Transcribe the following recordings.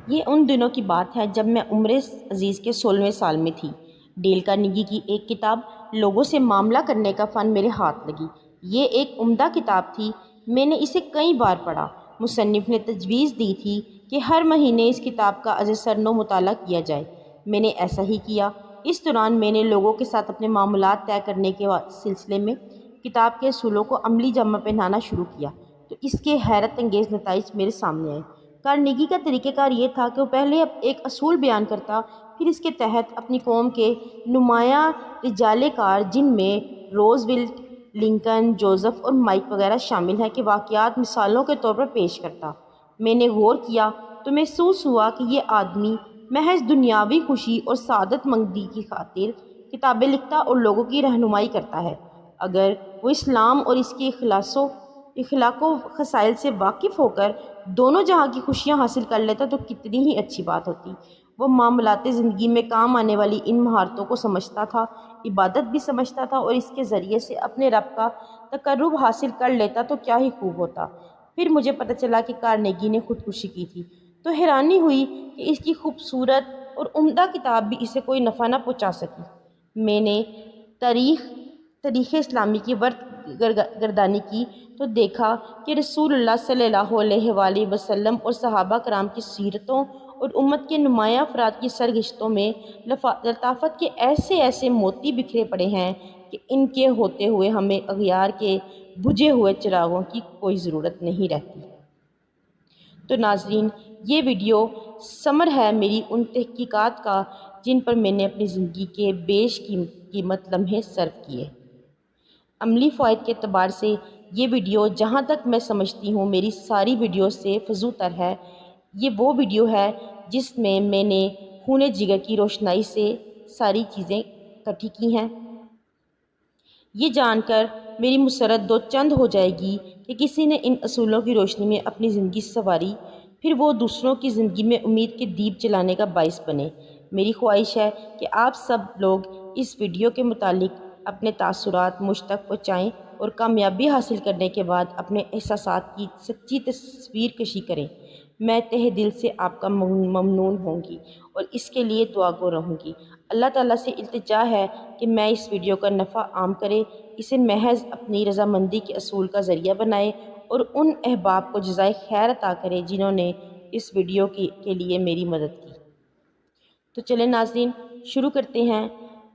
یہ ان دنوں کی بات ہے جب میں عمر عزیز کے 16ویں سال میں تھی۔ ڈیل کارنیگی کی ایک کتاب لوگوں سے معاملہ کرنے کا فن میرے ہاتھ لگی۔ یہ ایک عمدہ کتاب تھی، میں نے اسے کئی بار پڑھا۔ مصنف نے تجویز دی تھی کہ ہر مہینے اس کتاب کا از سرنو مطالعہ کیا جائے۔ میں نے ایسا ہی کیا۔ اس دوران میں نے لوگوں کے ساتھ اپنے معاملات طے کرنے کے سلسلے میں کتاب کے اصولوں کو عملی جامہ پہنانا شروع کیا تو اس کے حیرت انگیز نتائج میرے سامنے آئے۔ کارنیگی کا طریقہ کار یہ تھا کہ وہ پہلے ایک اصول بیان کرتا، پھر اس کے تحت اپنی قوم کے نمایاں رجال کار جن میں روزویلٹ، لنکن، جوزف اور مائک وغیرہ شامل ہیں کے واقعات مثالوں کے طور پر پیش کرتا۔ میں نے غور کیا تو محسوس ہوا کہ یہ آدمی محض دنیاوی خوشی اور سعادت مندی کی خاطر کتابیں لکھتا اور لوگوں کی رہنمائی کرتا ہے۔ اگر وہ اسلام اور اس کے اخلاق و خصائل سے واقف ہو کر دونوں جہاں کی خوشیاں حاصل کر لیتا تو کتنی ہی اچھی بات ہوتی۔ وہ معاملات زندگی میں کام آنے والی ان مہارتوں کو سمجھتا تھا، عبادت بھی سمجھتا تھا اور اس کے ذریعے سے اپنے رب کا تقرب حاصل کر لیتا تو کیا ہی خوب ہوتا۔ پھر مجھے پتہ چلا کہ کارنیگی نے خودکشی کی تھی تو حیرانی ہوئی کہ اس کی خوبصورت اور عمدہ کتاب بھی اسے کوئی نفع نہ پہنچا سکی۔ میں نے تاریخ اسلامی کی ورد گردانی کی تو دیکھا کہ رسول اللہ صلی اللہ علیہ وآلہ وسلم اور صحابہ کرام کی سیرتوں اور امت کے نمایاں افراد کی سرگزشتوں میں لطافت کے ایسے موتی بکھرے پڑے ہیں کہ ان کے ہوتے ہوئے ہمیں اغیار کے بجھے ہوئے چراغوں کی کوئی ضرورت نہیں رہتی۔ تو ناظرین، یہ ویڈیو ثمر ہے میری ان تحقیقات کا جن پر میں نے اپنی زندگی کے بیش قیمت لمحے صرف کیے۔ عملی فوائد کے اعتبار سے یہ ویڈیو جہاں تک میں سمجھتی ہوں میری ساری ویڈیو سے فزوں تر ہے۔ یہ وہ ویڈیو ہے جس میں میں نے خون جگر کی روشنائی سے ساری چیزیں اکٹھی کی ہیں۔ یہ جان کر میری مسرت دو چند ہو جائے گی کہ کسی نے ان اصولوں کی روشنی میں اپنی زندگی سنواری، پھر وہ دوسروں کی زندگی میں امید کے دیپ جلانے کا باعث بنے۔ میری خواہش ہے کہ آپ سب لوگ اس ویڈیو کے متعلق اپنے تاثرات مجھ تک پہنچائیں اور کامیابی حاصل کرنے کے بعد اپنے احساسات کی سچی تصویر کشی کریں۔ میں تہہ دل سے آپ کا ممنون ہوں گی اور اس کے لیے دعا گو رہوں گی۔ اللہ تعالیٰ سے التجا ہے کہ میں اس ویڈیو کا نفع عام کرے، اسے محض اپنی رضامندی کے اصول کا ذریعہ بنائے اور ان احباب کو جزائے خیر عطا کرے جنہوں نے اس ویڈیو کے لیے میری مدد کی۔ تو چلیں ناظرین، شروع کرتے ہیں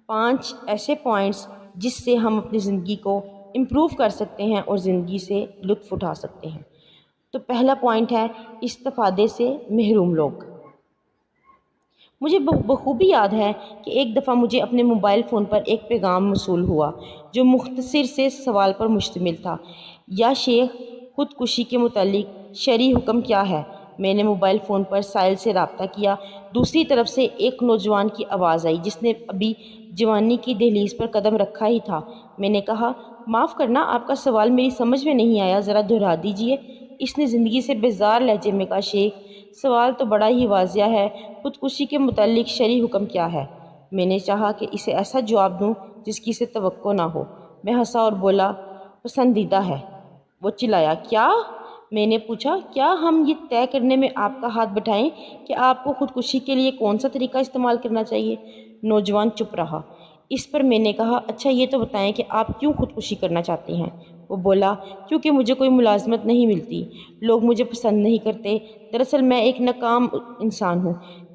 5 ایسے پوائنٹس جس سے ہم اپنی زندگی کو امپروو کر سکتے ہیں اور زندگی سے لطف اٹھا سکتے ہیں۔ تو پہلا پوائنٹ ہے استفادے سے محروم لوگ۔ مجھے بخوبی یاد ہے کہ ایک دفعہ مجھے اپنے موبائل فون پر ایک پیغام موصول ہوا جو مختصر سے سوال پر مشتمل تھا: یا شیخ، خودکشی کے متعلق شرعی حکم کیا ہے؟ میں نے موبائل فون پر سائل سے رابطہ کیا۔ دوسری طرف سے ایک نوجوان کی آواز آئی جس نے ابھی جوانی کی دہلیز پر قدم رکھا ہی تھا۔ میں نے کہا: معاف کرنا، آپ کا سوال میری سمجھ میں نہیں آیا، ذرا دہرا دیجیے۔ اس نے زندگی سے بیزار لہجے میں کہا: شیخ، سوال تو بڑا ہی واضح ہے، خودکشی کے متعلق شرعی حکم کیا ہے؟ میں نے چاہا کہ اسے ایسا جواب دوں جس کی اسے توقع نہ ہو۔ میں ہنسا اور بولا: پسندیدہ ہے۔ وہ چلایا: کیا؟ میں نے پوچھا: کیا ہم یہ طے کرنے میں آپ کا ہاتھ بٹھائیں کہ آپ کو خودکشی کے لیے کون سا طریقہ استعمال کرنا چاہیے؟ نوجوان چپ رہا۔ اس پر میں نے کہا: اچھا یہ تو بتائیں کہ آپ کیوں خودکشی کرنا چاہتے ہیں؟ وہ بولا: کیونکہ مجھے کوئی ملازمت نہیں ملتی، لوگ مجھے پسند نہیں کرتے، دراصل میں ایک ناکام انسان ہوں۔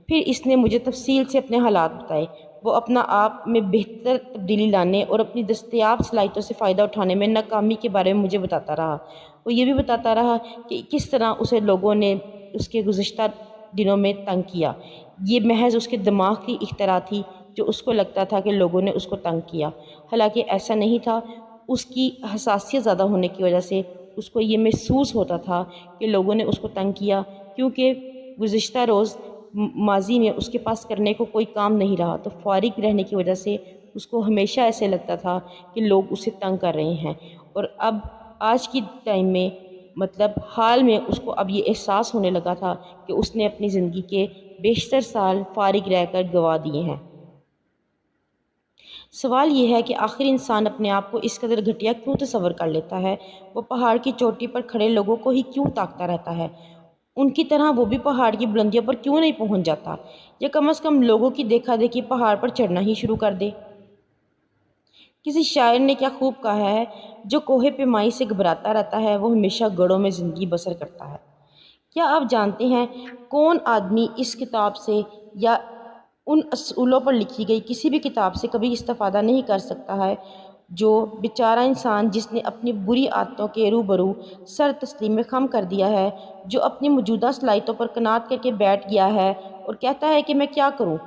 پھر اس نے مجھے تفصیل سے اپنے حالات بتائے۔ وہ اپنا آپ میں بہتر تبدیلی لانے اور اپنی دستیاب صلاحیتوں سے فائدہ اٹھانے میں ناکامی کے بارے میں مجھے بتاتا رہا۔ وہ یہ بھی بتاتا رہا کہ کس طرح اسے لوگوں نے اس کے گزشتہ دنوں میں تنگ کیا۔ یہ محض اس کے دماغ کی اختراع تھی جو اس کو لگتا تھا کہ لوگوں نے اس کو تنگ کیا، حالانکہ ایسا نہیں تھا۔ اس کی حساسیت زیادہ ہونے کی وجہ سے اس کو یہ محسوس ہوتا تھا کہ لوگوں نے اس کو تنگ کیا، کیونکہ گزشتہ روز ماضی میں اس کے پاس کرنے کو کوئی کام نہیں رہا، تو فارغ رہنے کی وجہ سے اس کو ہمیشہ ایسے لگتا تھا کہ لوگ اسے تنگ کر رہے ہیں۔ اور اب آج کی ٹائم میں حال میں اس کو اب یہ احساس ہونے لگا تھا کہ اس نے اپنی زندگی کے بیشتر سال فارغ رہ کر گنوا دیے ہیں۔ سوال یہ ہے کہ آخر انسان اپنے آپ کو اس قدر گھٹیا کیوں تصور کر لیتا ہے؟ وہ پہاڑ کی چوٹی پر کھڑے لوگوں کو ہی کیوں تاکتا رہتا ہے؟ ان کی طرح وہ بھی پہاڑ کی بلندیوں پر کیوں نہیں پہنچ جاتا، یا کم از کم لوگوں کی دیکھا دیکھی پہاڑ پر چڑھنا ہی شروع کر دے۔ کسی شاعر نے کیا خوب کہا ہے، جو کوہ پیمائی سے گھبراتا رہتا ہے وہ ہمیشہ گڑھوں میں زندگی بسر کرتا ہے۔ کیا آپ جانتے ہیں کون آدمی اس کتاب سے یا ان اصولوں پر لکھی گئی کسی بھی کتاب سے کبھی استفادہ نہیں کر سکتا ہے؟ جو بیچارہ انسان جس نے اپنی بری عادتوں کے روبرو سر تسلیم خم کر دیا ہے، جو اپنی موجودہ صلاحیتوں پر قناعت کر کے بیٹھ گیا ہے اور کہتا ہے کہ میں کیا کروں،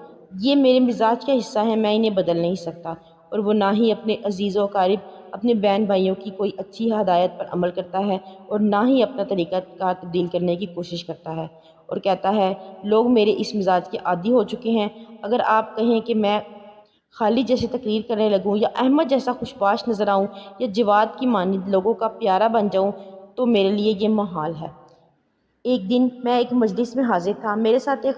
یہ میرے مزاج کا حصہ ہے، میں انہیں بدل نہیں سکتا، اور وہ نہ ہی اپنے عزیز و اقارب اپنے بہن بھائیوں کی کوئی اچھی ہدایت پر عمل کرتا ہے اور نہ ہی اپنا طریقہ کار تبدیل کرنے کی کوشش کرتا ہے، اور کہتا ہے لوگ میرے اس مزاج کے عادی ہو چکے ہیں۔ اگر آپ کہیں کہ میں خالد جیسی تقریر کرنے لگوں، یا احمد جیسا خوشباش نظر آؤں، یا جواد کی مانند لوگوں کا پیارا بن جاؤں، تو میرے لیے یہ محال ہے۔ ایک دن میں ایک مجلس میں حاضر تھا، میرے ساتھ ایک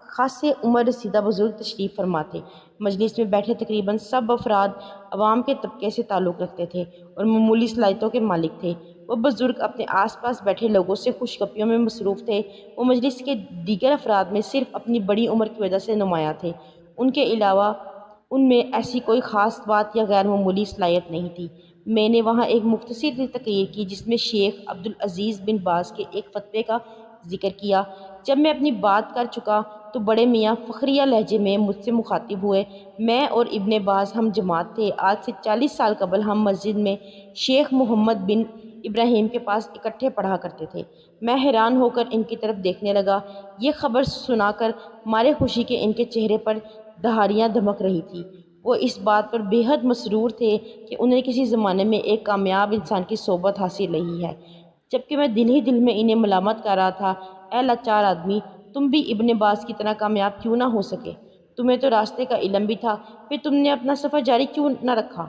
خاصے عمر رسیدہ بزرگ تشریف فرما تھے۔ مجلس میں بیٹھے تقریباً سب افراد عوام کے طبقے سے تعلق رکھتے تھے اور معمولی صلاحیتوں کے مالک تھے۔ وہ بزرگ اپنے آس پاس بیٹھے لوگوں سے خوش گپیوں میں مصروف تھے۔ وہ مجلس کے دیگر افراد میں صرف اپنی بڑی عمر کی وجہ سے نمایاں تھے، ان کے علاوہ ان میں ایسی کوئی خاص بات یا غیر معمولی صلاحیت نہیں تھی۔ میں نے وہاں ایک مختصر سی تقریر کی جس میں شیخ عبدالعزیز بن باز کے ایک فتوے کا ذکر کیا۔ جب میں اپنی بات کر چکا تو بڑے میاں فخریہ لہجے میں مجھ سے مخاطب ہوئے۔ میں اور ابن باز ہم جماعت تھے۔ آج سے 40 سال قبل ہم مسجد میں شیخ محمد بن ابراہیم کے پاس اکٹھے پڑھا کرتے تھے۔ میں حیران ہو کر ان کی طرف دیکھنے لگا۔ یہ خبر سنا کر مارے خوشی کے ان کے چہرے پر دھاریاں دمک رہی تھیں۔ وہ اس بات پر بے حد مسرور تھے کہ انہیں کسی زمانے میں ایک کامیاب انسان کی صحبت حاصل رہی ہے، جبکہ میں دل ہی دل میں انہیں ملامت کر رہا تھا، اے لاچار آدمی، تم بھی ابن باز کی طرح کامیاب کیوں نہ ہو سکے؟ تمہیں تو راستے کا علم بھی تھا، پھر تم نے اپنا سفر جاری کیوں نہ رکھا؟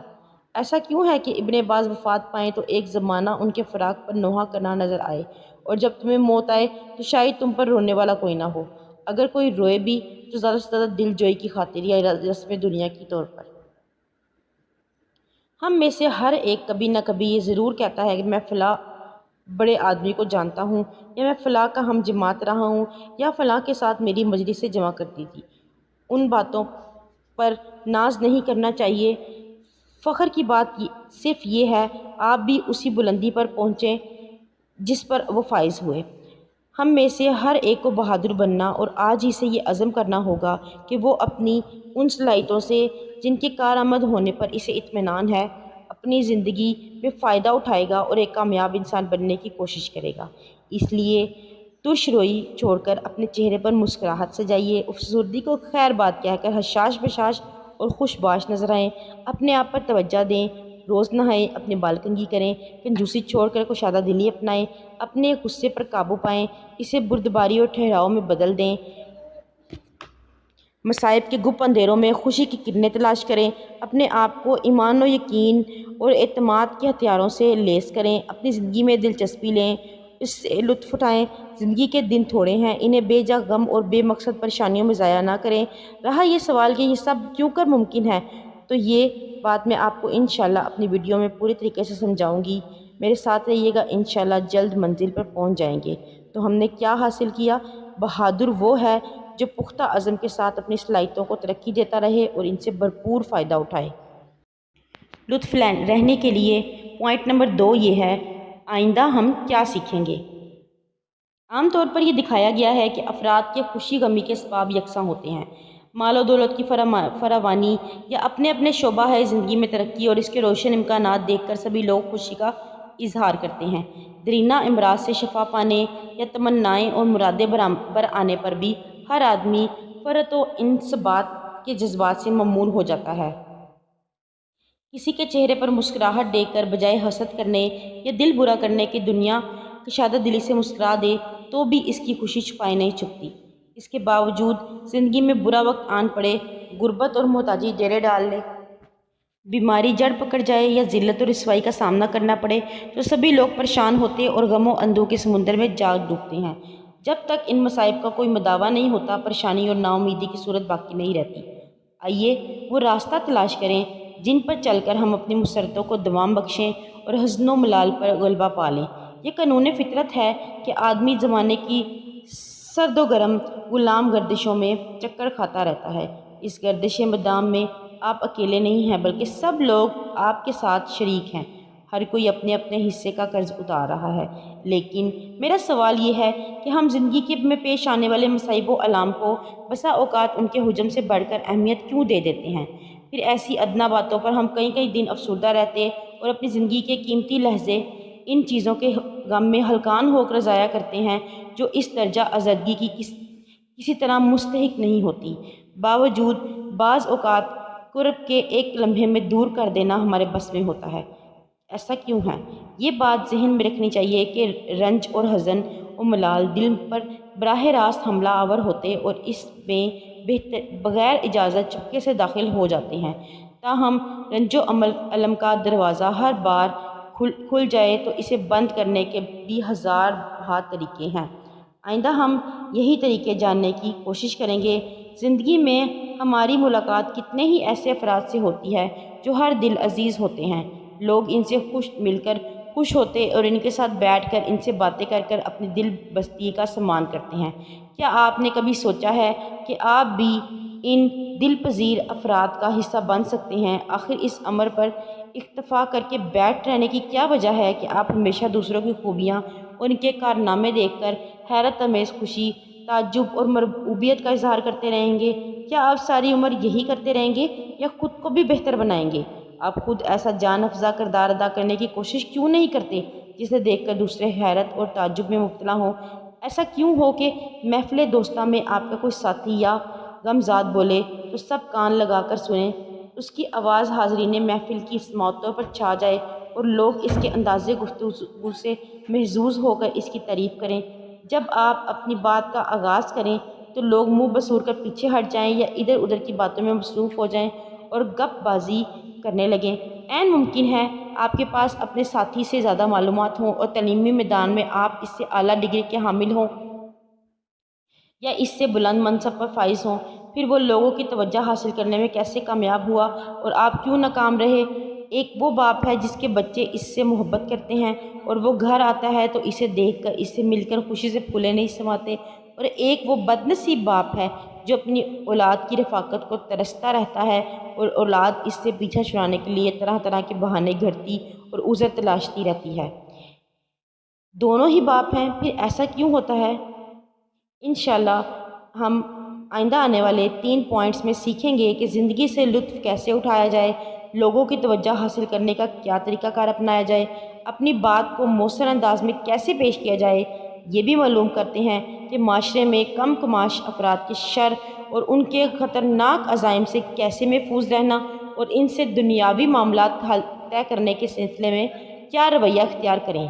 ایسا کیوں ہے کہ ابن باز وفات پائیں تو ایک زمانہ ان کے فراق پر نوحہ کرنا نظر آئے، اور جب تمہیں موت آئے تو شاید تم پر رونے والا کوئی نہ ہو، اگر کوئی روئے بھی تو زیادہ سے زیادہ دل جوئی کی خاطر یا رسم دنیا کی طور پر۔ ہم میں سے ہر ایک کبھی نہ کبھی یہ ضرور کہتا ہے کہ میں فلاں بڑے آدمی کو جانتا ہوں، یا میں فلاں کا ہم جماعت رہا ہوں، یا فلاں کے ساتھ میری مجلس سے جمع کرتی تھی۔ ان باتوں پر ناز نہیں کرنا چاہیے۔ فخر کی بات صرف یہ ہے آپ بھی اسی بلندی پر پہنچیں جس پر وہ فائز ہوئے۔ ہم میں سے ہر ایک کو بہادر بننا اور آج ہی سے یہ عزم کرنا ہوگا کہ وہ اپنی ان صلاحیتوں سے جن کے کارآمد ہونے پر اسے اطمینان ہے، اپنی زندگی میں فائدہ اٹھائے گا اور ایک کامیاب انسان بننے کی کوشش کرے گا۔ اس لیے ترش روئی چھوڑ کر اپنے چہرے پر مسکراہٹ سجائیے، افسردگی کو خیر بات کہہ کر حشاش بشاش اور خوش باش نظر آئیں، اپنے آپ پر توجہ دیں، روز نہائیں، اپنے بال کنگھی کریں، کنجوسی چھوڑ کر کشادہ دلی اپنائیں، اپنے غصے پر قابو پائیں، اسے بردباری اور ٹھہراؤ میں بدل دیں، مصائب کے گپ اندھیروں میں خوشی کی کرنیں تلاش کریں، اپنے آپ کو ایمان و یقین اور اعتماد کے ہتھیاروں سے لیس کریں، اپنی زندگی میں دلچسپی لیں، اس سے لطف اٹھائیں۔ زندگی کے دن تھوڑے ہیں، انہیں بے جا غم اور بے مقصد پریشانیوں میں ضائع نہ کریں۔ رہا یہ سوال کہ یہ سب کیوں کر ممکن ہے، تو یہ بات میں آپ کو انشاءاللہ اپنی ویڈیو میں پوری طریقے سے سمجھاؤں گی۔ میرے ساتھ رہیے گا، انشاءاللہ جلد منزل پر پہنچ جائیں گے۔ تو ہم نے کیا حاصل کیا؟ بہادر وہ ہے جو پختہ عزم کے ساتھ اپنی صلاحیتوں کو ترقی دیتا رہے اور ان سے بھرپور فائدہ اٹھائے۔ لطف رہنے کے لیے پوائنٹ نمبر 2 یہ ہے، آئندہ ہم کیا سیکھیں گے؟ عام طور پر یہ دکھایا گیا ہے کہ افراد کے خوشی غمی کے اسباب یکساں ہوتے ہیں۔ مال و دولت کی فراوانی یا اپنے اپنے شعبہ ہے زندگی میں ترقی اور اس کے روشن امکانات دیکھ کر سبھی لوگ خوشی کا اظہار کرتے ہیں۔ دیرینہ امراض سے شفا پانے یا تمنائیں اور مرادیں برابر آنے پر بھی ہر آدمی فرط و انصباط کے جذبات سے ممنون ہو جاتا ہے۔ کسی کے چہرے پر مسکراہٹ دیکھ کر بجائے حسد کرنے یا دل برا کرنے کے دنیا کشادہ دلی سے مسکرا دے تو بھی اس کی خوشی چھپائی نہیں چھپتی۔ اس کے باوجود زندگی میں برا وقت آن پڑے، غربت اور محتاجی ڈیرے ڈال لے، بیماری جڑ پکڑ جائے یا ذلت اور رسوائی کا سامنا کرنا پڑے تو سبھی لوگ پریشان ہوتے اور غم و اندوہ کے سمندر میں جا ڈوبتے ہیں۔ جب تک ان مصائب کا کوئی مداوع نہیں ہوتا، پریشانی اور نا امیدی کی صورت باقی نہیں رہتی۔ آئیے وہ راستہ تلاش کریں جن پر چل کر ہم اپنی مسرتوں کو دوام بخشیں اور حزن و ملال پر غلبہ پا لیں۔ یہ قانون فطرت ہے کہ آدمی زمانے کی سرد و گرم غلام گردشوں میں چکر کھاتا رہتا ہے۔ اس گردش مدام میں آپ اکیلے نہیں ہیں بلکہ سب لوگ آپ کے ساتھ شریک ہیں۔ ہر کوئی اپنے اپنے حصے کا قرض اتار رہا ہے۔ لیکن میرا سوال یہ ہے کہ ہم زندگی میں پیش آنے والے مصائب و آلام کو بسا اوقات ان کے حجم سے بڑھ کر اہمیت کیوں دے دیتے ہیں؟ پھر ایسی ادنا باتوں پر ہم کئی دن افسردہ رہتے اور اپنی زندگی کے قیمتی لحظے ان چیزوں کے غم میں ہلکان ہو کر ضائع کرتے ہیں جو اس درجہ آزادگی کی کسی طرح مستحق نہیں ہوتی۔ باوجود بعض اوقات قرب کے ایک لمحے میں دور کر دینا ہمارے بس میں ہوتا ہے۔ ایسا کیوں ہے؟ یہ بات ذہن میں رکھنی چاہیے کہ رنج اور حزن و ملال دل پر براہ راست حملہ آور ہوتے اور اس میں بغیر اجازت چپکے سے داخل ہو جاتے ہیں۔ تاہم رنج و علم کا دروازہ ہر بار کھل جائے تو اسے بند کرنے کے بھی ہزار بہا طریقے ہیں۔ آئندہ ہم یہی طریقے جاننے کی کوشش کریں گے۔ زندگی میں ہماری ملاقات کتنے ہی ایسے افراد سے ہوتی ہے جو ہر دل عزیز ہوتے ہیں۔ لوگ ان سے مل کر خوش ہوتے اور ان کے ساتھ بیٹھ کر ان سے باتیں کر اپنی دل بستی کا سامان کرتے ہیں۔ کیا آپ نے کبھی سوچا ہے کہ آپ بھی ان دل پذیر افراد کا حصہ بن سکتے ہیں؟ آخر اس امر پر اکتفا کر کے بیٹھ رہنے کی کیا وجہ ہے کہ آپ ہمیشہ دوسروں کی خوبیاں اور ان کے کارنامے دیکھ کر حیرت آمیز خوشی، تعجب اور مرعوبیت کا اظہار کرتے رہیں گے؟ کیا آپ ساری عمر یہی کرتے رہیں گے یا خود کو بھی بہتر بنائیں گے؟ آپ خود ایسا جان افزا کردار ادا کرنے کی کوشش کیوں نہیں کرتے جسے دیکھ کر دوسرے حیرت اور تعجب میں مبتلا ہوں؟ ایسا کیوں ہو کہ محفل دوستاں میں آپ کا کوئی ساتھی یا غمزاد بولے تو سب کان لگا کر سنیں، اس کی آواز حاضرین محفل کی سماعتوں پر چھا جائے اور لوگ اس کے انداز گفتگو سے محظوظ ہو کر اس کی تعریف کریں؟ جب آپ اپنی بات کا آغاز کریں تو لوگ منہ بسور کر پیچھے ہٹ جائیں یا ادھر ادھر کی باتوں میں مصروف ہو جائیں اور گپ بازی کرنے لگیں۔ عین ممکن ہے آپ کے پاس اپنے ساتھی سے زیادہ معلومات ہوں اور تعلیمی میدان میں آپ اس سے اعلیٰ ڈگری کے حامل ہوں یا اس سے بلند منصب پر فائز ہوں۔ پھر وہ لوگوں کی توجہ حاصل کرنے میں کیسے کامیاب ہوا اور آپ کیوں ناکام رہے؟ ایک وہ باپ ہے جس کے بچے اس سے محبت کرتے ہیں اور وہ گھر آتا ہے تو اسے دیکھ کر اس سے مل کر خوشی سے پھولے نہیں سماتے، اور ایک وہ بد نصیب باپ ہے جو اپنی اولاد کی رفاقت کو ترستا رہتا ہے اور اولاد اس سے پیچھا چھڑانے کے لیے طرح طرح کے بہانے گھڑتی اور عذر تلاشتی رہتی ہے۔ دونوں ہی باپ ہیں، پھر ایسا کیوں ہوتا ہے؟ انشاءاللہ ہم آئندہ آنے والے 3 پوائنٹس میں سیکھیں گے کہ زندگی سے لطف کیسے اٹھایا جائے، لوگوں کی توجہ حاصل کرنے کا کیا طریقہ کار اپنایا جائے، اپنی بات کو مؤثر انداز میں کیسے پیش کیا جائے۔ یہ بھی معلوم کرتے ہیں کہ معاشرے میں کم کماش افراد کے شر اور ان کے خطرناک عزائم سے کیسے محفوظ رہنا اور ان سے دنیاوی معاملات طے کرنے کے سلسلے میں کیا رویہ اختیار کریں۔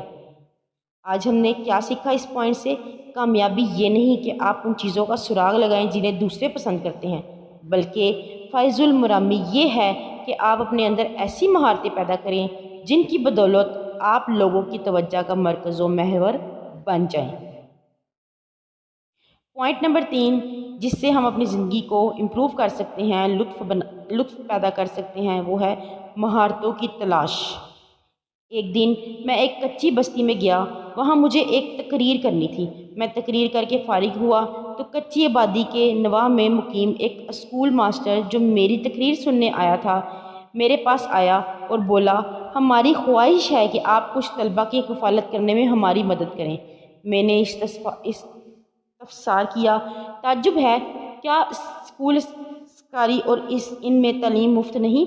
آج ہم نے کیا سیکھا اس پوائنٹ سے؟ کامیابی یہ نہیں کہ آپ ان چیزوں کا سراغ لگائیں جنہیں دوسرے پسند کرتے ہیں، بلکہ فائز المرامی یہ ہے کہ آپ اپنے اندر ایسی مہارتیں پیدا کریں جن کی بدولت آپ لوگوں کی توجہ کا مرکز و محور بن جائیں۔ پوائنٹ نمبر 3 جس سے ہم اپنی زندگی کو امپروو کر سکتے ہیں، لطف پیدا کر سکتے ہیں، وہ ہے مہارتوں کی تلاش۔ ایک دن میں ایک کچی بستی میں گیا، وہاں مجھے ایک تقریر کرنی تھی۔ میں تقریر کر کے فارغ ہوا تو کچی آبادی کے نواح میں مقیم ایک اسکول ماسٹر جو میری تقریر سننے آیا تھا میرے پاس آیا اور بولا، ہماری خواہش ہے کہ آپ کچھ طلبہ کی کفالت کرنے میں ہماری مدد کریں۔ میں نے استفسار کیا، تعجب ہے، کیا اسکول سرکاری اور ان میں تعلیم مفت نہیں؟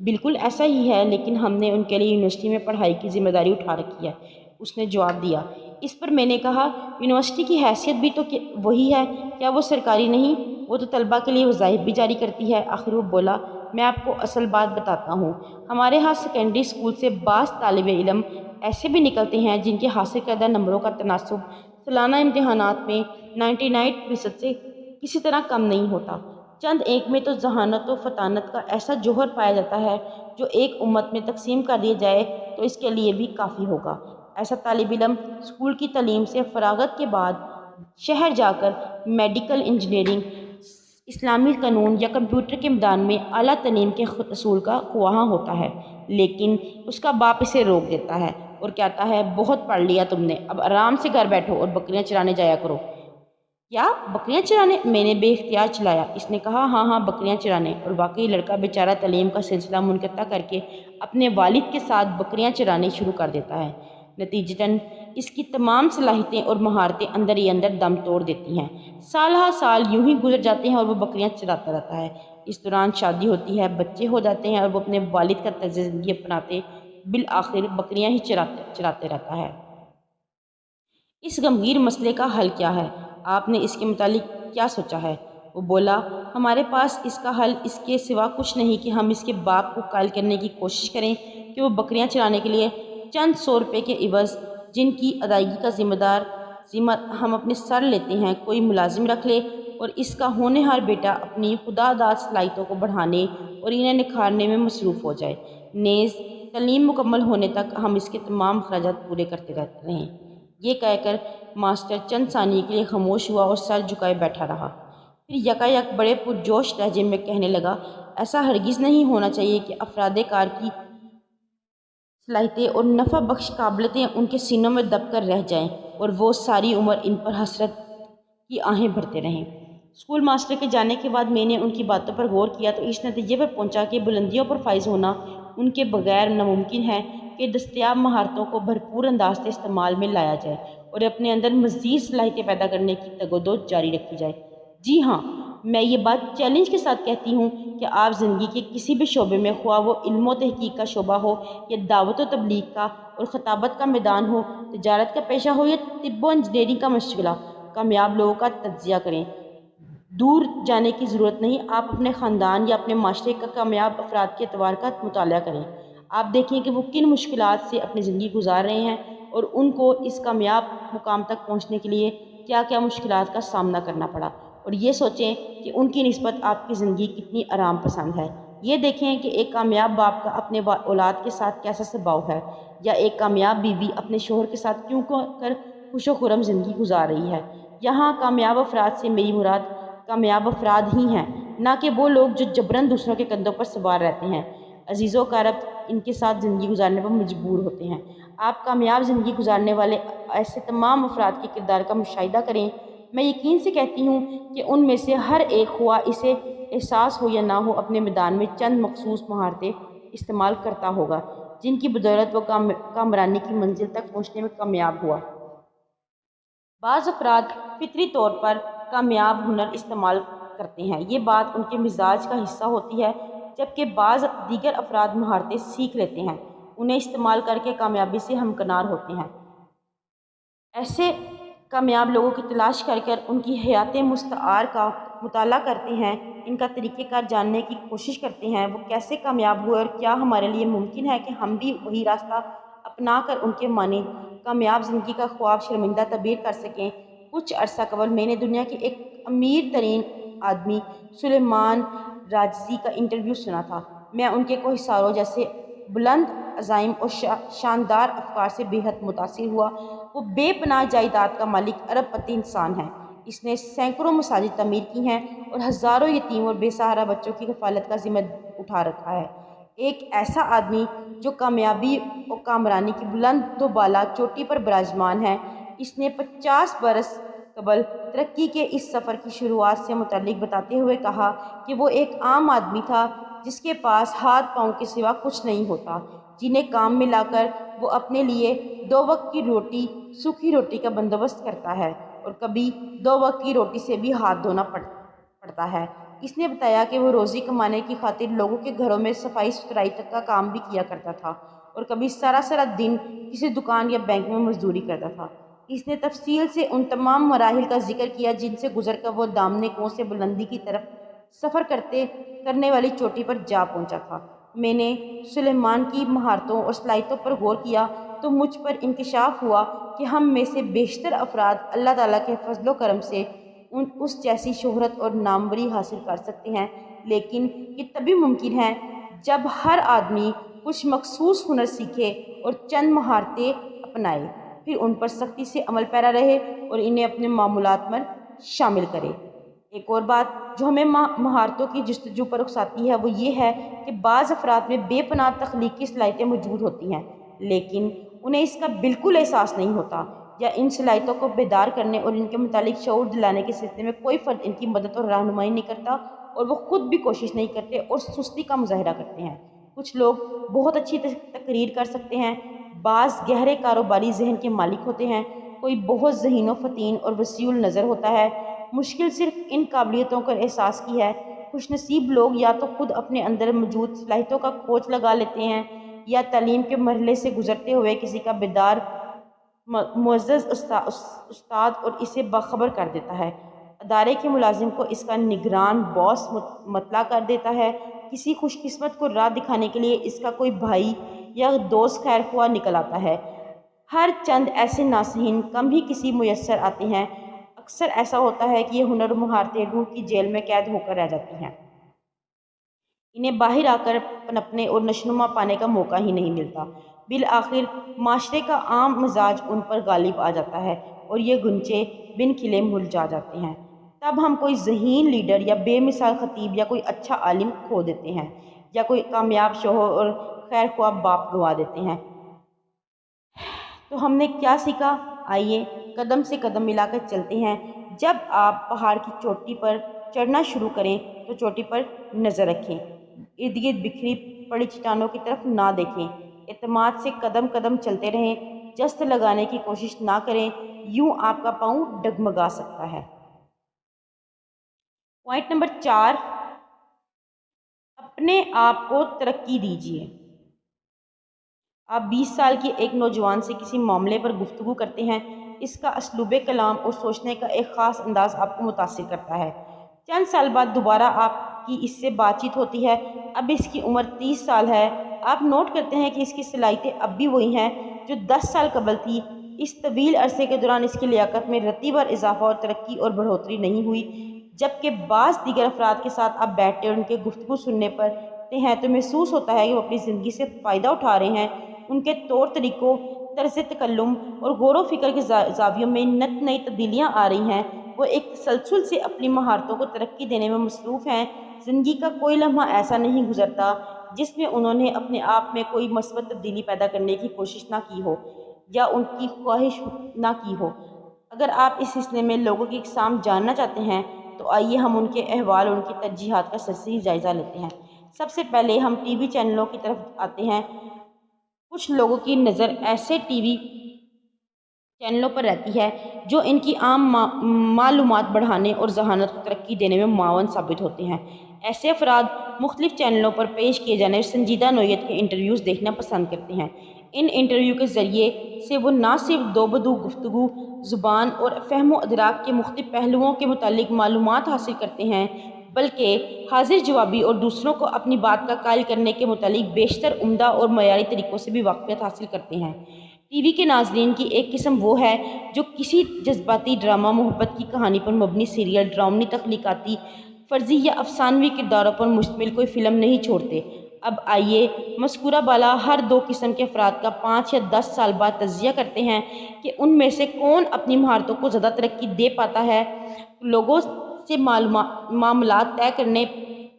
بالکل ایسا ہی ہے، لیکن ہم نے ان کے لیے یونیورسٹی میں پڑھائی کی ذمہ داری اٹھا رکھی ہے، اس نے جواب دیا۔ اس پر میں نے کہا، یونیورسٹی کی حیثیت بھی تو وہی ہے، کیا وہ سرکاری نہیں؟ وہ تو طلبہ کے لیے وظائف بھی جاری کرتی ہے۔ آخر وہ بولا، میں آپ کو اصل بات بتاتا ہوں، ہمارے ہاں سیکنڈری اسکول سے بعض طالب علم ایسے بھی نکلتے ہیں جن کے حاصل کردہ نمبروں کا تناسب سالانہ امتحانات میں 99% سے کسی طرح کم نہیں ہوتا۔ چند ایک میں تو ذہانت و فطانت کا ایسا جوہر پایا جاتا ہے جو ایک امت میں تقسیم کر دیا جائے تو اس کے لیے بھی کافی ہوگا۔ ایسا طالب علم اسکول کی تعلیم سے فراغت کے بعد شہر جا کر میڈیکل انجینئرنگ، اسلامی قانون یا کمپیوٹر کے میدان میں اعلیٰ تعلیم کے حصول کا خواہاں ہوتا ہے، لیکن اس کا باپ اسے روک دیتا ہے اور کہتا ہے، بہت پڑھ لیا تم نے، اب آرام سے گھر بیٹھو اور بکریاں چرانے جایا کرو۔ کیا بکریاں چرانے؟ میں نے بے اختیار چلایا۔ اس نے کہا ہاں ہاں بکریاں چرانے، اور واقعی لڑکا بیچارہ تعلیم کا سلسلہ منقطع کر کے اپنے والد کے ساتھ بکریاں چرانے شروع کر دیتا ہے۔ نتیجتاً اس کی تمام صلاحیتیں اور مہارتیں اندر ہی اندر دم توڑ دیتی ہیں۔ سال ہا سال یوں ہی گزر جاتے ہیں اور وہ بکریاں چراتا رہتا ہے۔ اس دوران شادی ہوتی ہے، بچے ہو جاتے ہیں اور وہ اپنے والد کا طرز زندگی اپناتے بالآخر بکریاں ہی چراتے رہتا ہے۔ اس غمگین مسئلے کا حل کیا ہے؟ آپ نے اس کے متعلق کیا سوچا ہے؟ وہ بولا، ہمارے پاس اس کا حل اس کے سوا کچھ نہیں کہ ہم اس کے باپ کو قائل کرنے کی کوشش کریں کہ وہ بکریاں چرانے کے لیے چند 100 روپے کے عوض، جن کی ادائیگی کا ذمہ ہم اپنے سر لیتے ہیں، کوئی ملازم رکھ لے اور اس کا ہونہار بیٹا اپنی خداداد صلاحیتوں کو بڑھانے اور انہیں نکھارنے میں مصروف ہو جائے۔ نیز تعلیم مکمل ہونے تک ہم اس کے تمام اخراجات پورے کرتے رہیں۔ یہ کہہ کر ماسٹر چند ثانیے کے لیے خاموش ہوا اور سر جھکائے بیٹھا رہا۔ پھر یکایک بڑے پرجوش لہجے میں کہنے لگا، ایسا ہرگز نہیں ہونا چاہیے کہ افراد کار کی صلاحیتیں اور نفع بخش قابلیتیں ان کے سینوں میں دب کر رہ جائیں اور وہ ساری عمر ان پر حسرت کی آہیں بھرتے رہیں۔ اسکول ماسٹر کے جانے کے بعد میں نے ان کی باتوں پر غور کیا تو اس نتیجے پر پہنچا کہ بلندیوں پر فائز ہونا ان کے بغیر ناممکن ہے کہ دستیاب مہارتوں کو بھرپور انداز سے استعمال میں لایا جائے اور اپنے اندر مزید صلاحیتیں پیدا کرنے کی تگ و دو جاری رکھی جائے۔ جی ہاں، میں یہ بات چیلنج کے ساتھ کہتی ہوں کہ آپ زندگی کے کسی بھی شعبے میں، خواہ وہ علم و تحقیق کا شعبہ ہو یا دعوت و تبلیغ کا اور خطابت کا میدان ہو، تجارت کا پیشہ ہو یا طب و انجینئرنگ کا مشغلہ، کامیاب لوگوں کا تجزیہ کریں۔ دور جانے کی ضرورت نہیں، آپ اپنے خاندان یا اپنے معاشرے کا کامیاب افراد کے اعتبار کا مطالعہ کریں۔ آپ دیکھیں کہ وہ کن مشکلات سے اپنی زندگی گزار رہے ہیں اور ان کو اس کامیاب مقام تک پہنچنے کے لیے کیا کیا مشکلات کا سامنا کرنا پڑا، اور یہ سوچیں کہ ان کی نسبت آپ کی زندگی کتنی آرام پسند ہے۔ یہ دیکھیں کہ ایک کامیاب باپ کا اپنے اولاد کے ساتھ کیسا سباؤ ہے، یا ایک کامیاب بیوی اپنے شوہر کے ساتھ کیوں کر خوش و خرم زندگی گزار رہی ہے۔ یہاں کامیاب افراد سے میری مراد کامیاب افراد ہی ہیں، نہ کہ وہ لوگ جو جبراً دوسروں کے کندھوں پر سوار رہتے ہیں، عزیز و اقارب ان کے ساتھ زندگی گزارنے پر مجبور ہوتے ہیں۔ آپ کامیاب زندگی گزارنے والے ایسے تمام افراد کے کردار کا مشاہدہ کریں۔ میں یقین سے کہتی ہوں کہ ان میں سے ہر ایک، خواہ اسے احساس ہو یا نہ ہو، اپنے میدان میں چند مخصوص مہارتیں استعمال کرتا ہوگا جن کی بدولت وہ کامرانی کی منزل تک پہنچنے میں کامیاب ہوا۔ بعض افراد فطری طور پر کامیاب ہنر استعمال کرتے ہیں، یہ بات ان کے مزاج کا حصہ ہوتی ہے، جبکہ بعض دیگر افراد مہارتیں سیکھ لیتے ہیں، انہیں استعمال کر کے کامیابی سے ہمکنار ہوتے ہیں۔ ایسے کامیاب لوگوں کی تلاش کر کر ان کی حیات مستعار کا مطالعہ کرتے ہیں، ان کا طریقہ کار جاننے کی کوشش کرتے ہیں، وہ کیسے کامیاب ہوئے اور کیا ہمارے لیے ممکن ہے کہ ہم بھی وہی راستہ اپنا کر ان کے مانند کامیاب زندگی کا خواب شرمندہ تعبیر کر سکیں۔ کچھ عرصہ قبل میں نے دنیا کے ایک امیر ترین آدمی سلیمان راجزی کا انٹرویو سنا تھا۔ میں ان کے کوہساروں جیسے بلند عزائم اور شاندار افکار سے بے حد متاثر ہوا۔ وہ بے پناہ جائیداد کا مالک، ارب پتی انسان ہے۔ اس نے سینکڑوں مساجد تعمیر کی ہیں اور ہزاروں یتیم اور بے سہارا بچوں کی کفالت کا ذمہ اٹھا رکھا ہے۔ ایک ایسا آدمی جو کامیابی اور کامرانی کی بلند و بالا چوٹی پر براجمان ہے۔ اس نے 50 برس قبل ترقی کے اس سفر کی شروعات سے متعلق بتاتے ہوئے کہا کہ وہ ایک عام آدمی تھا جس کے پاس ہاتھ پاؤں کے سوا کچھ نہیں ہوتا، جنہیں کام میں لا کر وہ اپنے لیے 2 وقت کی روٹی، سوکھی روٹی کا بندوبست کرتا ہے، اور کبھی 2 وقت کی روٹی سے بھی ہاتھ دھونا پڑتا ہے۔ اس نے بتایا کہ وہ روزی کمانے کی خاطر لوگوں کے گھروں میں صفائی ستھرائی تک کا کام بھی کیا کرتا تھا، اور کبھی سارا دن کسی دکان یا بینک میں مزدوری کرتا تھا۔ اس نے تفصیل سے ان تمام مراحل کا ذکر کیا جن سے گزر کر وہ دامنے کوہ سے بلندی کی طرف سفر کرنے والی چوٹی پر جا پہنچا تھا۔ میں نے سلیمان کی مہارتوں اور صلاحیتوں پر غور کیا تو مجھ پر انکشاف ہوا کہ ہم میں سے بیشتر افراد اللہ تعالیٰ کے فضل و کرم سے اس جیسی شہرت اور ناموری حاصل کر سکتے ہیں، لیکن یہ تبھی ممکن ہے جب ہر آدمی کچھ مخصوص ہنر سیکھے اور چند مہارتیں اپنائے، پھر ان پر سختی سے عمل پیرا رہے اور انہیں اپنے معمولات میں شامل کرے۔ ایک اور بات جو ہمیں مہارتوں کی جستجو پر اکساتی ہے وہ یہ ہے کہ بعض افراد میں بے پناہ تخلیقی صلاحیتیں موجود ہوتی ہیں، لیکن انہیں اس کا بالکل احساس نہیں ہوتا۔ یا ان صلاحیتوں کو بیدار کرنے اور ان کے متعلق شعور دلانے کے سلسلے میں کوئی فرد ان کی مدد اور رہنمائی نہیں کرتا، اور وہ خود بھی کوشش نہیں کرتے اور سستی کا مظاہرہ کرتے ہیں۔ کچھ لوگ بہت اچھی تقریر کر سکتے ہیں، بعض گہرے کاروباری ذہن کے مالک ہوتے ہیں، کوئی بہت ذہین و فطین اور وسیع النظر ہوتا ہے۔ مشکل صرف ان قابلیتوں کا احساس کی ہے۔ خوش نصیب لوگ یا تو خود اپنے اندر موجود صلاحیتوں کا کھوج لگا لیتے ہیں، یا تعلیم کے مرحلے سے گزرتے ہوئے کسی کا بیدار معزز استاد اور اسے باخبر کر دیتا ہے۔ ادارے کے ملازم کو اس کا نگران باس مطلع کر دیتا ہے۔ کسی خوش قسمت کو راہ دکھانے کے لیے اس کا کوئی بھائی یا دوست خیر خواہ نکل آتا ہے۔ ہر چند ایسے ناصحین کم ہی کسی میسر آتے ہیں۔ اکثر ایسا ہوتا ہے کہ یہ ہنر و مہارتیں روح کی جیل میں قید ہو کر رہ جاتی ہیں۔ انہیں باہر آ کر پنپنے اور نشوونما پانے کا موقع ہی نہیں ملتا۔ بالآخر معاشرے کا عام مزاج ان پر غالب آ جاتا ہے اور یہ گنچے بن کھلے مرجھا جاتے ہیں۔ تب ہم کوئی ذہین لیڈر یا بے مثال خطیب یا کوئی اچھا عالم کھو دیتے ہیں، یا کوئی کامیاب شوہر اور خیر خواہ باپ گنوا دیتے ہیں۔ تو ہم نے کیا سیکھا؟ آئیے قدم سے قدم ملا کر چلتے ہیں۔ جب آپ پہاڑ کی چوٹی پر چڑھنا شروع کریں تو چوٹی پر نظر رکھیں، ارد گرد بکھری پڑی چٹانوں کی طرف نہ دیکھیں، اعتماد سے قدم قدم چلتے رہیں، جست لگانے کی کوشش نہ کریں، یوں آپ کا پاؤں ڈگمگا سکتا ہے۔ پوائنٹ نمبر 4، اپنے آپ کو ترقی دیجیے۔ آپ 20 سال کی ایک نوجوان سے کسی معاملے پر گفتگو کرتے ہیں، اس کا اسلوب کلام اور سوچنے کا ایک خاص انداز آپ کو متاثر کرتا ہے۔ چند سال بعد دوبارہ آپ کی اس سے بات چیت ہوتی ہے، اب اس کی عمر 30 سال ہے۔ آپ نوٹ کرتے ہیں کہ اس کی صلاحیتیں اب بھی وہی ہیں جو 10 سال قبل تھی۔ اس طویل عرصے کے دوران اس کی لیاقت میں رتی بھر اضافہ اور ترقی اور بڑھوتری نہیں ہوئی۔ جبکہ بعض دیگر افراد کے ساتھ آپ بیٹھتے اور ان کے گفتگو سننے پڑتے ہیں تو محسوس ہوتا ہے کہ وہ اپنی زندگی سے فائدہ اٹھا رہے ہیں۔ ان کے طور طریقوں، طرز تکلم اور غور و فکر کے زاویوں میں نت نئی تبدیلیاں آ رہی ہیں۔ وہ ایک تسلسل سے اپنی مہارتوں کو ترقی دینے میں مصروف ہیں۔ زندگی کا کوئی لمحہ ایسا نہیں گزرتا جس میں انہوں نے اپنے آپ میں کوئی مثبت تبدیلی پیدا کرنے کی کوشش نہ کی ہو یا ان کی خواہش نہ کی ہو۔ اگر آپ اس سلسلے میں لوگوں کی اقسام جاننا چاہتے ہیں تو آئیے ہم ان کے احوال اور ان کی ترجیحات کا سرسری جائزہ لیتے ہیں۔ سب سے پہلے ہم ٹی وی چینلوں کی طرف آتے ہیں۔ کچھ لوگوں کی نظر ایسے ٹی وی چینلوں پر رہتی ہے جو ان کی عام معلومات بڑھانے اور ذہانت کو ترقی دینے میں معاون ثابت ہوتے ہیں۔ ایسے افراد مختلف چینلوں پر پیش کیے جانے والے سنجیدہ نوعیت کے انٹرویوز دیکھنا پسند کرتے ہیں۔ ان انٹرویو کے ذریعے سے وہ نہ صرف دو بدو گفتگو، زبان اور فہم و ادراک کے مختلف پہلوؤں کے متعلق معلومات حاصل کرتے ہیں، بلکہ حاضر جوابی اور دوسروں کو اپنی بات کا قائل کرنے کے متعلق بیشتر عمدہ اور معیاری طریقوں سے بھی واقفیت حاصل کرتے ہیں۔ ٹی وی کے ناظرین کی ایک قسم وہ ہے جو کسی جذباتی ڈرامہ، محبت کی کہانی پر مبنی سیریل، ڈرامائی تخلیقاتی، فرضی یا افسانوی کرداروں پر مشتمل کوئی فلم نہیں چھوڑتے۔ اب آئیے مذکورہ بالا ہر دو قسم کے افراد کا 5 یا 10 سال بعد تجزیہ کرتے ہیں کہ ان میں سے کون اپنی مہارتوں کو زیادہ ترقی دے پاتا ہے، لوگوں سے معاملات طے کرنے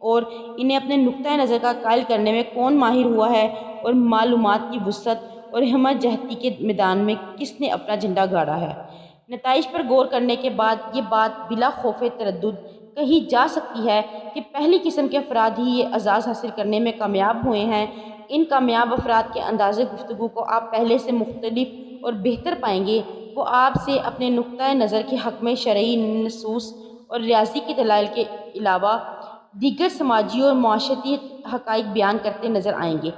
اور انہیں اپنے نقطۂ نظر کا قائل کرنے میں کون ماہر ہوا ہے، اور معلومات کی وسعت اور ہمت جہتی کے میدان میں کس نے اپنا جھنڈا گاڑا ہے۔ نتائج پر غور کرنے کے بعد یہ بات بلا خوف تردد کہی جا سکتی ہے کہ پہلی قسم کے افراد ہی یہ اعزاز حاصل کرنے میں کامیاب ہوئے ہیں۔ ان کامیاب افراد کے انداز گفتگو کو آپ پہلے سے مختلف اور بہتر پائیں گے۔ وہ آپ سے اپنے نقطۂ نظر کے حق میں شرعی نصوص اور ریاضی کے دلائل کے علاوہ دیگر سماجی اور معاشرتی حقائق بیان کرتے نظر آئیں گے،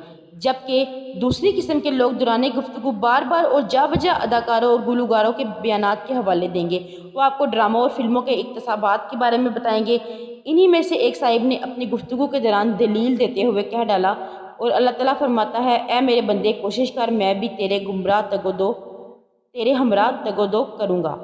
جبکہ دوسری قسم کے لوگ دوران گفتگو بار بار اور جا بجا اداکاروں اور گلوکاروں کے بیانات کے حوالے دیں گے۔ وہ آپ کو ڈراموں اور فلموں کے اقتباسات کے بارے میں بتائیں گے۔ انہی میں سے ایک صاحب نے اپنی گفتگو کے دوران دلیل دیتے ہوئے کہہ ڈالا، اور اللہ تعالیٰ فرماتا ہے، اے میرے بندے کوشش کر، میں بھی تیرے ہمراہ تگودو کروں گا۔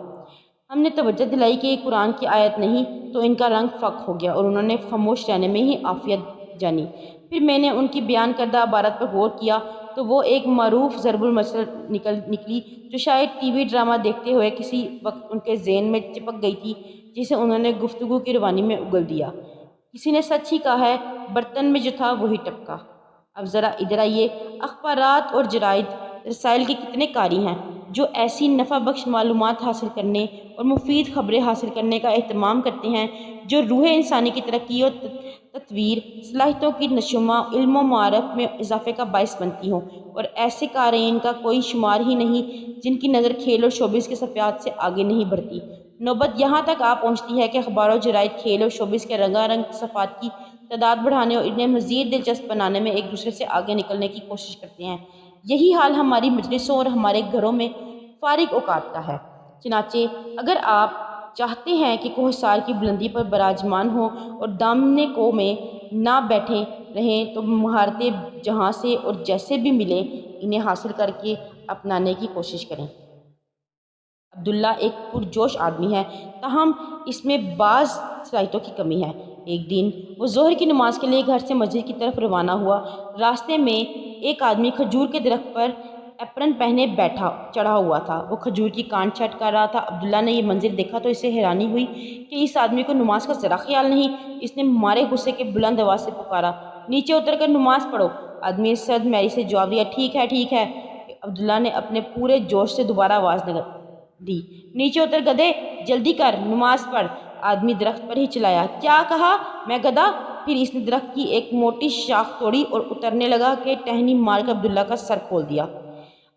ہم نے توجہ دلائی کہ یہ قرآن کی آیت نہیں، تو ان کا رنگ فق ہو گیا اور انہوں نے خاموش رہنے میں ہی عافیت جانی۔ پھر میں نے ان کی بیان کردہ عبارت پر غور کیا تو وہ ایک معروف ضرب المثل نکلی جو شاید ٹی وی ڈرامہ دیکھتے ہوئے کسی وقت ان کے ذہن میں چپک گئی تھی، جسے انہوں نے گفتگو کی روانی میں اگل دیا۔ کسی نے سچ ہی کہا ہے، برتن میں جو تھا وہی ٹپکا۔ اب ذرا ادھر آئیے، اخبارات اور جرائد رسائل کے کتنے قاری ہیں، جو ایسی نفع بخش معلومات حاصل کرنے اور مفید خبریں حاصل کرنے کا اہتمام کرتے ہیں جو روح انسانی کی ترقی اور تطویر، صلاحیتوں کی نشوما، علم و معرفت میں اضافے کا باعث بنتی ہوں، اور ایسے قارئین کا کوئی شمار ہی نہیں جن کی نظر کھیل اور شوبز کے صفحات سے آگے نہیں بڑھتی۔ نوبت یہاں تک آ پہنچتی ہے کہ اخبار و جرائد کھیل اور شوبز کے رنگا رنگ صفحات کی تعداد بڑھانے اور انہیں مزید دلچسپ بنانے میں ایک دوسرے سے آگے نکلنے کی کوشش کرتے ہیں۔ یہی حال ہماری مجلسوں اور ہمارے گھروں میں فارغ اوقات کا ہے۔ چنانچہ اگر آپ چاہتے ہیں کہ کوہسار کی بلندی پر براجمان ہوں اور دامنے کو میں نہ بیٹھے رہیں تو مہارتیں جہاں سے اور جیسے بھی ملیں انہیں حاصل کر کے اپنانے کی کوشش کریں۔ عبداللہ ایک پرجوش آدمی ہے، تاہم اس میں بعض صلاحیتوں کی کمی ہے۔ ایک دن وہ ظہر کی نماز کے لیے گھر سے مسجد کی طرف روانہ ہوا۔ راستے میں ایک آدمی کھجور کے درخت پر ایپرن پہنے چڑھا ہوا تھا۔ وہ کھجور کی کانٹ چھٹ کر رہا تھا۔ عبداللہ نے یہ منظر دیکھا تو اسے حیرانی ہوئی کہ اس آدمی کو نماز کا ذرا خیال نہیں۔ اس نے مارے غصے کے بلند آواز سے پکارا، نیچے اتر کر نماز پڑھو۔ آدمی نے سرد میری سے جواب دیا، ٹھیک ہے ٹھیک ہے۔ عبداللہ نے اپنے پورے جوش سے دوبارہ آواز دی، نیچے اتر گدھے، جلدی کر، نماز پڑھ۔ آدمی درخت پر ہی چلایا، کیا کہا، میں گدھا؟ پھر اس نے درخت کی ایک موٹی شاخ توڑی اور اترنے لگا کہ ٹہنی مار کر عبداللہ کا سر کھول دیا۔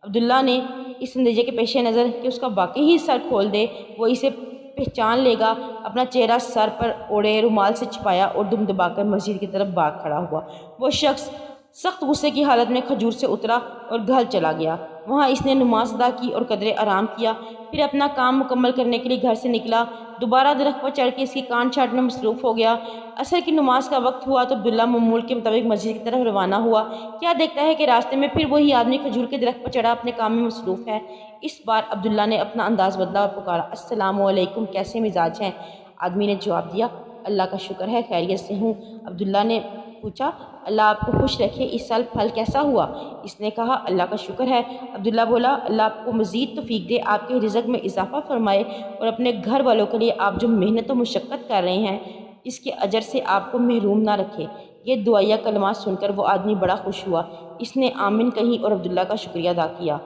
عبداللہ نے اس اندیشے کے پیش نظر کہ اس کا واقعی ہی سر کھول دے، وہ اسے پہچان لے گا، اپنا چہرہ سر پر اوڑھے رومال سے چھپایا اور دم دبا کر مسجد کی طرف بھاگ کھڑا ہوا۔ وہ شخص سخت غصے کی حالت میں کھجور سے اترا اور گھر چلا گیا۔ وہاں اس نے نماز ادا کی اور قدرے آرام کیا، پھر اپنا کام مکمل کرنے کے لیے گھر سے نکلا، دوبارہ درخت پر چڑھ کے اس کی کانٹ چھانٹنے میں مصروف ہو گیا۔ عصر کی نماز کا وقت ہوا تو عبداللہ معمول کے مطابق مسجد کی طرف روانہ ہوا۔ کیا دیکھتا ہے کہ راستے میں پھر وہی آدمی کھجور کے درخت پر چڑھا اپنے کام میں مصروف ہے۔ اس بار عبداللہ نے اپنا انداز بدلا اور پکارا، السلام علیکم، کیسے مزاج ہیں؟ آدمی نے جواب دیا، اللہ کا شکر ہے، خیریت سے ہوں۔ عبداللہ نے پوچھا، اللہ آپ کو خوش رکھے، اس سال پھل کیسا ہوا؟ اس نے کہا، اللہ کا شکر ہے۔ عبداللہ بولا، اللہ آپ کو مزید توفیق دے، آپ کے رزق میں اضافہ فرمائے اور اپنے گھر والوں کے لیے آپ جو محنت و مشقت کر رہے ہیں اس کے اجر سے آپ کو محروم نہ رکھے۔ یہ دعائیہ کلمات سن کر وہ آدمی بڑا خوش ہوا۔ اس نے آمین کہی اور عبداللہ کا شکریہ ادا کیا۔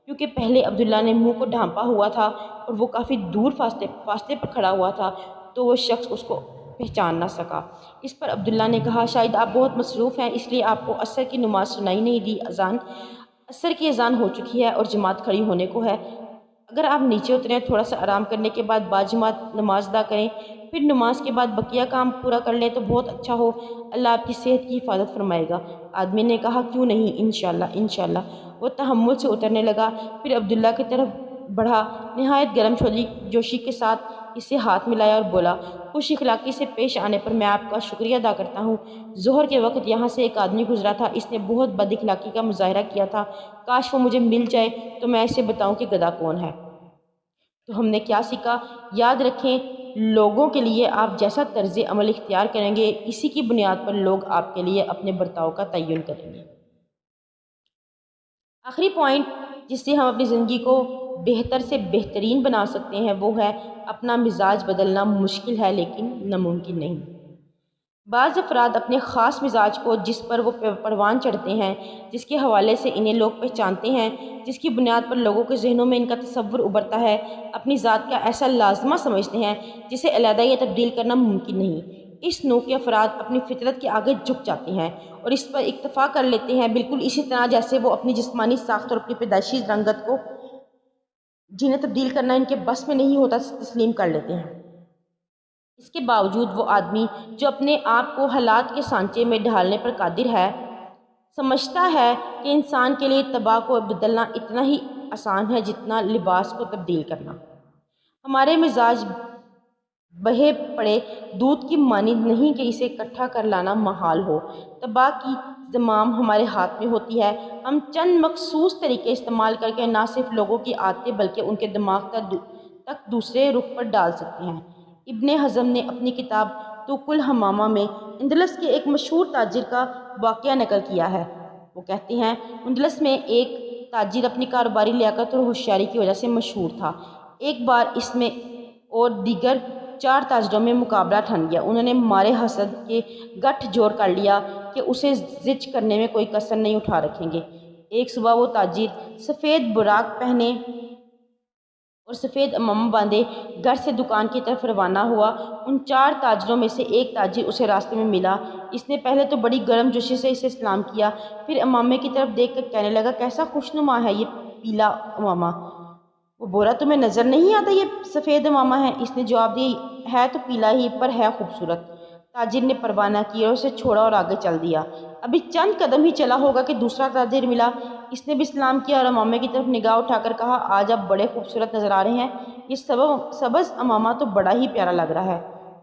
کیونکہ پہلے عبداللہ نے منہ کو ڈھانپا ہوا تھا اور وہ کافی دور فاصلے پر کھڑا ہوا تھا تو وہ شخص اس کو پہچان نہ سکا۔ اس پر عبداللہ نے کہا، شاید آپ بہت مصروف ہیں اس لیے آپ کو عصر کی نماز سنائی نہیں دی۔ عصر کی اذان ہو چکی ہے اور جماعت کھڑی ہونے کو ہے۔ اگر آپ نیچے اتریں، تھوڑا سا آرام کرنے کے بعد باجماعت نماز ادا کریں، پھر نماز کے بعد بقیہ کام پورا کر لیں تو بہت اچھا ہو، اللہ آپ کی صحت کی حفاظت فرمائے گا۔ آدمی نے کہا، کیوں نہیں، انشاءاللہ انشاءاللہ۔ وہ تحمل سے اترنے لگا، پھر عبداللہ کی طرف بڑھا، نہایت گرم جوشی کے ساتھ اسے ہاتھ ملایا اور بولا، خوش اخلاقی سے پیش آنے پر میں آپ کا شکریہ ادا کرتا ہوں۔ ظہر کے وقت یہاں سے ایک آدمی گزرا تھا، اس نے بہت بد اخلاقی کا مظاہرہ کیا تھا، کاش وہ مجھے مل جائے تو میں اسے بتاؤں کہ گدھا کون ہے۔ تو ہم نے کیا سیکھا؟ یاد رکھیں، لوگوں کے لیے آپ جیسا طرز عمل اختیار کریں گے اسی کی بنیاد پر لوگ آپ کے لیے اپنے برتاؤ کا تعین کریں گے۔ آخری پوائنٹ جس سے ہم اپنی زندگی کو بہتر سے بہترین بنا سکتے ہیں وہ ہے، اپنا مزاج بدلنا مشکل ہے لیکن ناممکن نہیں۔ بعض افراد اپنے خاص مزاج کو، جس پر وہ پروان چڑھتے ہیں، جس کے حوالے سے انہیں لوگ پہچانتے ہیں، جس کی بنیاد پر لوگوں کے ذہنوں میں ان کا تصور ابھرتا ہے، اپنی ذات کا ایسا لازمہ سمجھتے ہیں جسے علیحدہ یا تبدیل کرنا ممکن نہیں۔ اس نوع کے افراد اپنی فطرت کے آگے جھک جاتے ہیں اور اس پر اکتفا کر لیتے ہیں، بالکل اسی طرح جیسے وہ اپنی جسمانی ساخت اور اپنی پیدائشی رنگت کو، جنہیں تبدیل کرنا ان کے بس میں نہیں ہوتا، تسلیم کر لیتے ہیں۔ اس کے باوجود وہ آدمی جو اپنے آپ کو حالات کے سانچے میں ڈھالنے پر قادر ہے، سمجھتا ہے کہ انسان کے لیے طبع کو بدلنا اتنا ہی آسان ہے جتنا لباس کو تبدیل کرنا۔ ہمارے مزاج بہے پڑے دودھ کی مانند نہیں کہ اسے اکٹھا کر لانا محال ہو۔ طبع کی زمام ہمارے ہاتھ میں ہوتی ہے، ہم چند مخصوص طریقے استعمال کر کے نہ صرف لوگوں کی عادتیں بلکہ ان کے دماغ تک دوسرے رخ پر ڈال سکتے ہیں۔ ابن حزم نے اپنی کتاب طوق الحمامہ میں اندلس کے ایک مشہور تاجر کا واقعہ نقل کیا ہے۔ وہ کہتے ہیں، اندلس میں ایک تاجر اپنی کاروباری لیاقت اور ہوشیاری کی وجہ سے مشہور تھا۔ ایک بار اس میں اور دیگر 4 تاجروں میں مقابلہ ٹھن گیا۔ انہوں نے مارے حسد کے گٹھ جوڑ کر لیا کہ اسے زج کرنے میں کوئی کسر نہیں اٹھا رکھیں گے۔ ایک صبح وہ تاجر سفید براق پہنے اور سفید امامہ باندھے گھر سے دکان کی طرف روانہ ہوا۔ ان 4 تاجروں میں سے ایک تاجر اسے راستے میں ملا۔ اس نے پہلے تو بڑی گرم جوشی سے اسے سلام کیا، پھر امامے کی طرف دیکھ کر کہنے لگا، کیسا خوشنما ہے یہ پیلا امامہ۔ وہ بولا، تمہیں نظر نہیں آتا یہ سفید امامہ ہے؟ اس نے جواب دیا، ہے تو پیلا ہی پر ہے خوبصورت۔ تاجر نے پرواہ نہ کی اور اسے چھوڑا اور آگے چل دیا۔ ابھی چند قدم ہی چلا ہوگا کہ دوسرا تاجر ملا۔ اس نے بھی سلام کیا اور امامے کی طرف نگاہ اٹھا کر کہا، آج آپ بڑے خوبصورت نظر آ رہے ہیں، یہ سبز امامہ تو بڑا ہی پیارا لگ رہا ہے۔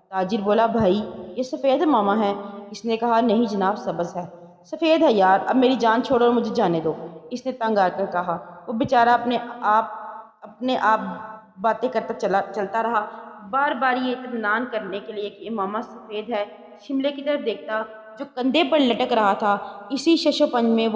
تاجر بولا، بھائی یہ سفید امامہ ہے۔ اس نے کہا، نہیں جناب، سبز ہے۔ سفید ہے یار، اب میری جان چھوڑو اور مجھے جانے دو، اس نے تنگ آ کر کہا۔ وہ بیچارہ اپنے آپ باتیں کرتا چلتا رہا، بار بار یہ اطمینان کرنے کے لیے کہ امامہ سفید ہے، شملے کی طرف دیکھتا جو کندھے پر لٹک رہا تھا۔ اسی شش و پنج میں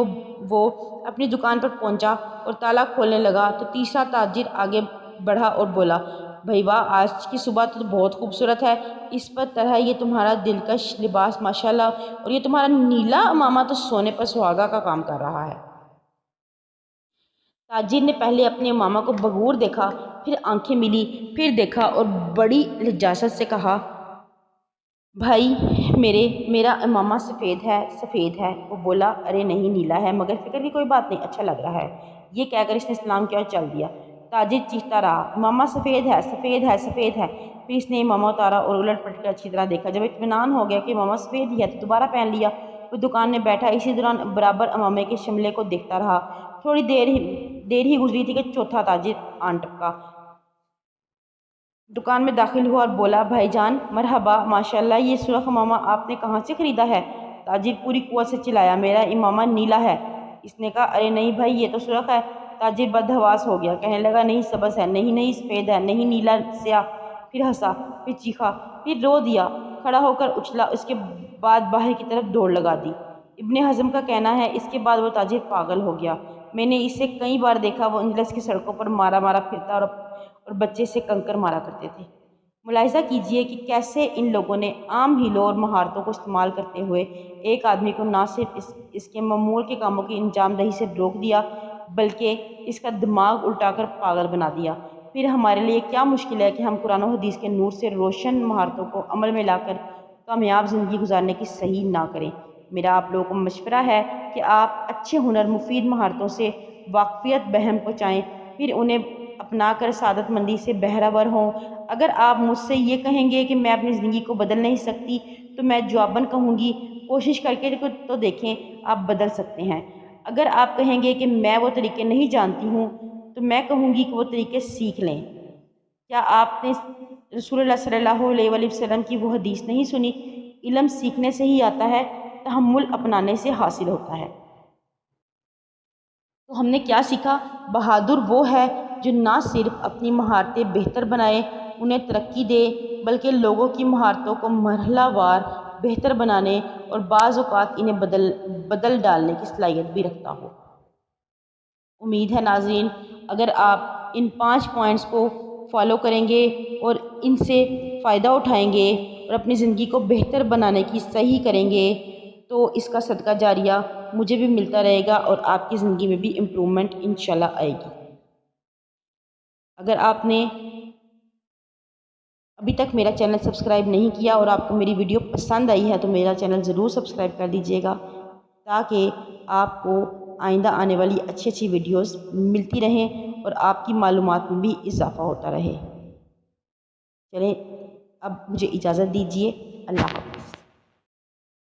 وہ اپنی دکان پر پہنچا اور تالا کھولنے لگا تو تیسرا تاجر آگے بڑھا اور بولا، بھائی واہ، آج کی صبح تو بہت خوبصورت ہے، اس پر طرح یہ تمہارا دلکش لباس ماشاءاللہ، اور یہ تمہارا نیلا امامہ تو سونے پر سہاگا کا کام کر رہا ہے۔ تاجر نے پہلے اپنے امامہ کو بغور دیکھا، پھر آنکھیں ملی، پھر دیکھا اور بڑی لجاجت سے کہا، بھائی میرا امامہ سفید ہے۔ وہ بولا، ارے نہیں، نیلا ہے، مگر فکر کی کوئی بات نہیں، اچھا لگ رہا ہے۔ یہ کہہ کر اس نے سلام کیا اور چل دیا۔ تاجر چیختا رہا، امامہ سفید ہے، سفید ہے، سفید ہے۔ پھر اس نے امامہ اتارا اور الٹ پلٹ کر اچھی طرح دیکھا۔ جب اطمینان ہو گیا کہ امامہ سفید ہی ہے تو دوبارہ پہن لیا۔ وہ دکان میں بیٹھا اسی دوران برابر امامے کے شملے کو دیکھتا رہا۔ تھوڑی دیر ہی گزری تھی کہ چوتھا تاجر آن ٹپکا، دکان میں داخل ہوا اور بولا، بھائی جان مرحبا، ماشاءاللہ، یہ سرخ امامہ آپ نے کہاں سے خریدا ہے؟ تاجر پوری قوت سے چلایا، میرا امامہ نیلا ہے۔ اس نے کہا، ارے نہیں بھائی، یہ تو سرخ ہے۔ تاجر بدحواس ہو گیا، کہنے لگا، نہیں سبز ہے، نہیں سفید ہے، نہیں نیلا سیاہ۔ پھر ہنسا، پھر چیخا، پھر رو دیا، کھڑا ہو کر اچھلا، اس کے بعد باہر کی طرف دوڑ لگا دی۔ ابن حزم کا کہنا ہے، اس کے بعد وہ تاجر پاگل ہو گیا۔ میں نے اسے کئی بار دیکھا، وہ اندلس کی سڑکوں پر مارا پھرتا اور بچے سے کنکر مارا کرتے تھے۔ ملاحظہ کیجئے کہ کیسے ان لوگوں نے عام ہیلوں اور مہارتوں کو استعمال کرتے ہوئے ایک آدمی کو نہ صرف اس کے معمول کے کاموں کی انجام دہی سے روک دیا بلکہ اس کا دماغ الٹا کر پاگل بنا دیا۔ پھر ہمارے لیے کیا مشکل ہے کہ ہم قرآن و حدیث کے نور سے روشن مہارتوں کو عمل میں لا کر کامیاب زندگی گزارنے کی صحیح نہ کریں۔ میرا آپ لوگوں کو مشورہ ہے کہ آپ اچھے ہنر، مفید مہارتوں سے واقفیت بہم کو چاہیں، پھر انہیں اپنا کر سعادت مندی سے بہرہ ہوں۔ اگر آپ مجھ سے یہ کہیں گے کہ میں اپنی زندگی کو بدل نہیں سکتی تو میں جواباً کہوں گی، کوشش کر کے تو دیکھیں، آپ بدل سکتے ہیں۔ اگر آپ کہیں گے کہ میں وہ طریقے نہیں جانتی ہوں تو میں کہوں گی کہ وہ طریقے سیکھ لیں۔ کیا آپ نے رسول اللہ صلی اللہ علیہ وآلہ وسلم کی وہ حدیث نہیں سنی، علم سیکھنے سے ہی آتا ہے، تحمل اپنانے سے حاصل ہوتا ہے۔ تو ہم نے کیا سیکھا؟ بہادر وہ ہے جو نہ صرف اپنی مہارتیں بہتر بنائے، انہیں ترقی دے، بلکہ لوگوں کی مہارتوں کو مرحلہ وار بہتر بنانے اور بعض اوقات انہیں بدل ڈالنے کی صلاحیت بھی رکھتا ہو۔ امید ہے ناظرین، اگر آپ ان 5 پوائنٹس کو فالو کریں گے اور ان سے فائدہ اٹھائیں گے اور اپنی زندگی کو بہتر بنانے کی صحیح کریں گے تو اس کا صدقہ جاریہ مجھے بھی ملتا رہے گا اور آپ کی زندگی میں بھی امپرومنٹ انشاءاللہ آئے گی۔ اگر آپ نے ابھی تک میرا چینل سبسکرائب نہیں کیا اور آپ کو میری ویڈیو پسند آئی ہے تو میرا چینل ضرور سبسکرائب کر دیجیے گا تاکہ آپ کو آئندہ آنے والی اچھی ویڈیوز ملتی رہیں اور آپ کی معلومات میں بھی اضافہ ہوتا رہے۔ چلیں اب مجھے اجازت دیجیے، اللہ حافظ۔